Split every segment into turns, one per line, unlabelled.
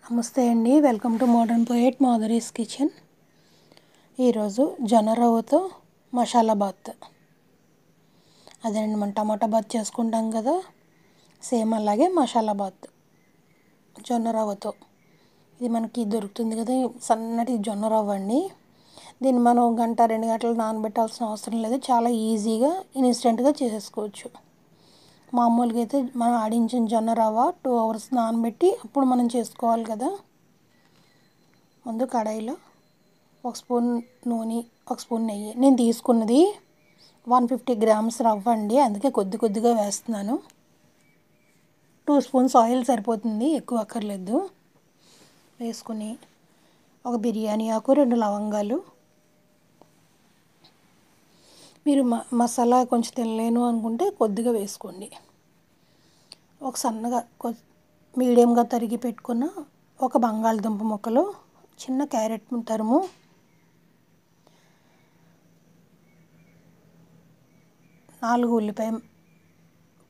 నమస్తే అండి, welcome to modern poet Madhuri's kitchen. ఈరోజు జొన్న రవ్వతో మసాలా బాత్. అదేనండి, మనం టమాటా బాత్ చేసుకుంటాం కదా, సేమ్ అలాగే మసాలా బాత్ జొన్న రవ్వతో. ఇది మనకి దొరుకుతుంది కదా, సన్నటి జొన్న రవ్వ అండి. దీన్ని మనం 1-2 గంటలు నానబెట్టాల్సిన అవసరం లేదు, చాలా ఈజీగా ఇన్స్టెంట్గా చేసేసుకోవచ్చు. మామూలుగా అయితే మనం ఆడించిన జొన్న రవ్వ 2 అవర్స్ నానబెట్టి అప్పుడు మనం చేసుకోవాలి కదా. ముందు కడాయిలో 1 స్పూన్ నూనె, 1 స్పూన్ నెయ్యి. నేను తీసుకున్నది 150 గ్రామ్స్ రవ్వ అండి, అందుకే కొద్దిగా వేస్తున్నాను. 2 స్పూన్స్ ఆయిల్ సరిపోతుంది, ఎక్కువ అక్కర్లేదు. వేసుకుని ఒక బిర్యానీ ఆకు, 2 లవంగాలు. మీరు మసాలా కొంచెం తినలేను అనుకుంటే కొద్దిగా వేసుకోండి. ఒక సన్నగా మీడియంగా తరిగి పెట్టుకున్న ఒక బంగాళదుంప ముక్కలు, చిన్న క్యారెట్ తరుము, 4 ఉల్లిపాయ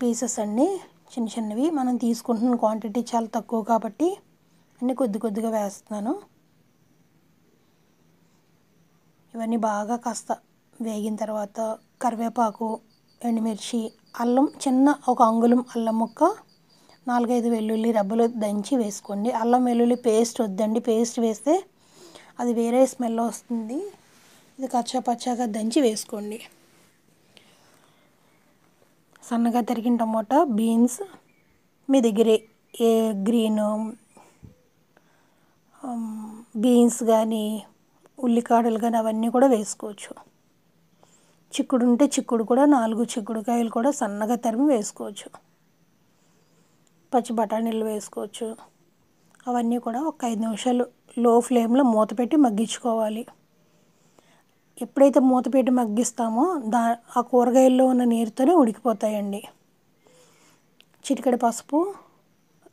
పీసెస్ అండి, చిన్నవి. మనం తీసుకుంటున్న క్వాంటిటీ చాలా తక్కువ కాబట్టి అన్నీ కొద్దిగా వేస్తున్నాను. ఇవన్నీ బాగా కాస్త వేగిన తర్వాత కరివేపాకు, ఎండుమిర్చి, అల్లం, ఒక అంగుళం అల్లం ముక్క, 4-5 వెల్లుల్లి రబ్బలు దంచి వేసుకోండి. అల్లం వెల్లుల్లి పేస్ట్ వద్దండి, పేస్ట్ వేస్తే అది వేరే స్మెల్ వస్తుంది. ఇది కచ్చాపచ్చాగా దంచి వేసుకోండి. సన్నగా తరిగిన టమాటా, బీన్స్, మీ దగ్గర ఏ గ్రీన్ బీన్స్ కానీ ఉల్లికాడలు కానీ అవన్నీ కూడా వేసుకోవచ్చు. చిక్కుడు ఉంటే చిక్కుడు కూడా 4 చిక్కుడుకాయలు కూడా సన్నగా తరిమి వేసుకోవచ్చు. పచ్చి బఠానీలు వేసుకోవచ్చు. అవన్నీ కూడా ఒక 5 నిమిషాలు లో ఫ్లేమ్లో మూత పెట్టి మగ్గించుకోవాలి. ఎప్పుడైతే మూత పెట్టి మగ్గిస్తామో ఆ కూరగాయల్లో ఉన్న నీరుతోనే ఉడికిపోతాయండి. చిటికెడు పసుపు,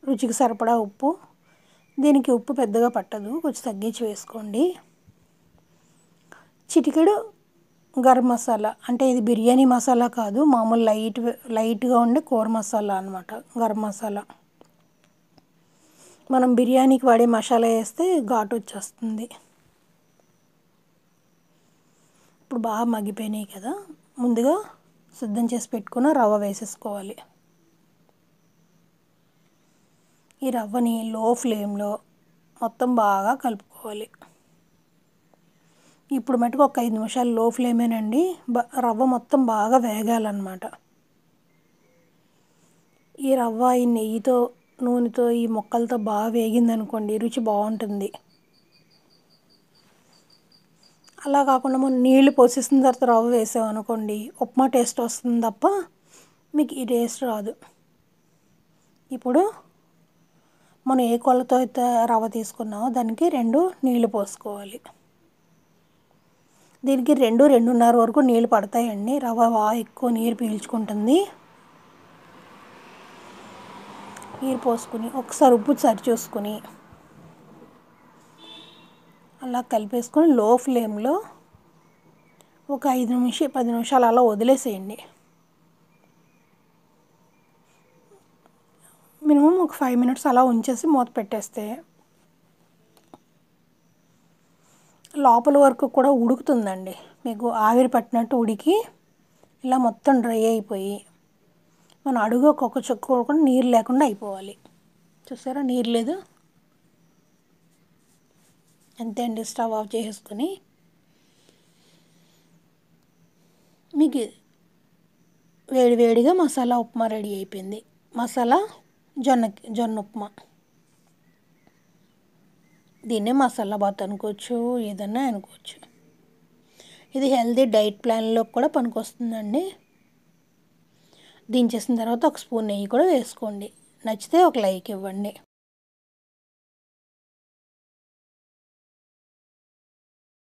రుచికి సరిపడా ఉప్పు. దీనికి ఉప్పు పెద్దగా పట్టదు, కొంచెం తగ్గించి వేసుకోండి. చిటికెడు గరం మసాలా, అంటే ఇది బిర్యానీ మసాలా కాదు, మామూలు లైట్గా ఉండే కూర మసాలా అన్నమాట. గరం మసాలా మనం బిర్యానీకి వాడే మసాలా వేస్తే ఘాటు వచ్చేస్తుంది. ఇప్పుడు బాగా మగ్గిపోయినాయి కదా, ముందుగా సిద్ధం చేసి పెట్టుకున్న రవ్వ వేసేసుకోవాలి. ఈ రవ్వని లో ఫ్లేమ్లో మొత్తం బాగా కలుపుకోవాలి. ఇప్పుడు మటుకు ఒక 5 నిమిషాలు లో ఫ్లేమేనండి, రవ్వ మొత్తం బాగా వేగాలన్నమాట. ఈ రవ్వ ఈ నెయ్యితో, నూనెతో, ఈ ముక్కలతో బాగా వేగిందనుకోండి, రుచి బాగుంటుంది. అలా కాకుండా మనం నీళ్లు పోసేసిన తర్వాత రవ్వ వేసామనుకోండి, ఉప్మా టేస్ట్ వస్తుంది తప్ప మీకు ఈ టేస్ట్ రాదు. ఇప్పుడు మనం ఏ కొలతో అయితే రవ్వ తీసుకున్నామో దానికి 2 నీళ్లు పోసుకోవాలి. దీనికి 2-2.5 వరకు నీళ్ళు పడతాయండి. రవ్వ బాగా ఎక్కువ నీరు పీల్చుకుంటుంది. నీరు పోసుకుని ఒకసారి ఉప్పు సరి చూసుకుని అలా కలిపేసుకొని లో ఫ్లేమ్లో ఒక 5-10 నిమిషాలు అలా వదిలేసేయండి. మినిమం ఒక 5 మినిట్స్ అలా ఉంచేసి మూత పెట్టేస్తే లోపల వరకు కూడా ఉడుకుతుందండి. మీకు ఆవిరి పట్టినట్టు ఉడికి ఇలా మొత్తం డ్రై అయిపోయి మన అడుగు ఒక్కొక్క చుక్క కూడా నీరు లేకుండా అయిపోవాలి. చూసారా, నీరు లేదు. అంతే అండి, స్టవ్ ఆఫ్ చేసుకొని మీకు వేడిగా మసాలా ఉప్మా రెడీ అయిపోయింది. మసాలా జొన్న ఉప్మా. దీన్నే మసాలా బాత్ అనుకోవచ్చు, ఏదన్నా అనుకోవచ్చు. ఇది హెల్తీ డైట్ ప్లాన్లో కూడా పనికొస్తుందండి. దించేసిన తర్వాత 1 స్పూన్ నెయ్యి కూడా వేసుకోండి. నచ్చితే ఒక లైక్ ఇవ్వండి.